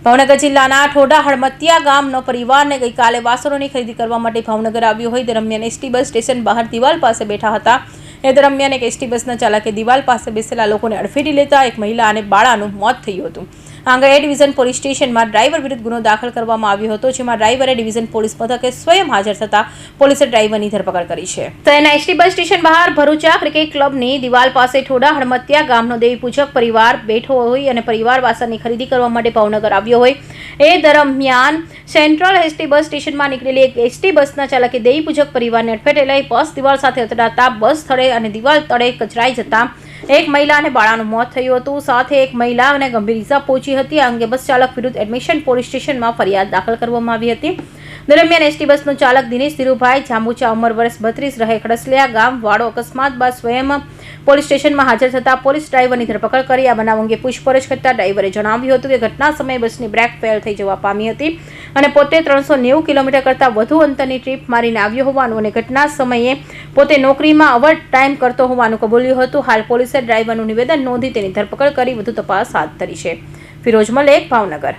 ભાવનગર જિલ્લાના ઠોડા હળમતિયા ગામનો પરિવારને ગઈકાલે વાસણોની ખરીદી કરવા માટે ભાવનગર આવ્યો હોય દરમિયાન એસટી બસ સ્ટેશન બહાર દિવાલ પાસે બેઠા હતા. એ દરમિયાન એક એસટી બસના ચાલકે દિવાલ પાસે બેસેલા લોકોને અડફેટી લેતા એક મહિલા અને બાળાનું મોત થયું હતું. આ અંગે એ ડિવિઝન પોલીસ સ્ટેશનમાં ડ્રાઈવર વિરુદ્ધ ગુનો દાખલ કરવામાં આવ્યો હતો, જેમાં ડ્રાઈવરે ડિવિઝન પોલીસ મથકે સ્વયં હાજર થતા પોલીસે ડ્રાઈવરની ધરપકડ કરી છે. તો એના એસટી બસ સ્ટેશન બહાર ભરૂચા ક્રિકેટ ક્લબની દિવાલ પાસે ઠોડા હળમતિયા ગામનો દેવી પૂજક પરિવાર બેઠો હોય અને પરિવાર વાસણની ખરીદી કરવા માટે ભાવનગર આવ્યો હોય. એ દરમિયાન સેન્ટ્રલ એસટી બસ સ્ટેશનમાં નીકળેલી એક એસટી બસના ચાલકે દેવી પૂજક પરિવારને અડફેટે લઈ બસ દિવાલ સાથે અથડાતા બસ સ્થળે અને દિવાલ તળે કચરાઈ જતા એક મહિલા અને બાળાનું મોત થયું હતું. સાથે એક મહિલાને ગંભીર ઈજા પહોંચી હતી. આ અંગે બસ ચાલક વિરુદ્ધ એડમિશન પોલીસ સ્ટેશનમાં ફરિયાદ દાખલ કરવામાં આવી હતી. દરમિયાન એસટી બસનો ચાલક દિનેશ ધીરુભાઈ જાંબુચા, ઉંમર વર્ષ 32, રહે ખડસલિયા ગામ વાડો, અકસ્માત બાદ સ્વયં પોલીસ સ્ટેશનમાં હાજર થતા પોલીસ ડ્રાઈવરની ધરપકડ કરી આ બનાવ અંગે પૂછપરછ કરતા ડ્રાઈવરે જણાવ્યું હતું કે ઘટના સમયે બસની બ્રેક ફેલ થઈ જવા પામી હતી અને પોતે 390 કિલોમીટર કરતાં વધુ અંતરની ટ્રીપ મારીને આવ્યો હોવાનું અને ઘટના સમયે પોતે નોકરીમાં ઓવર ટાઈમ કરતો હોવાનું કબૂલ્યું હતું. હાલ પોલીસે ડ્રાઈવરનું નિવેદન નોંધી તેની ધરપકડ કરી વધુ તપાસ હાથ ધરી છે. ફિરોઝ મલેક, ભાવનગર.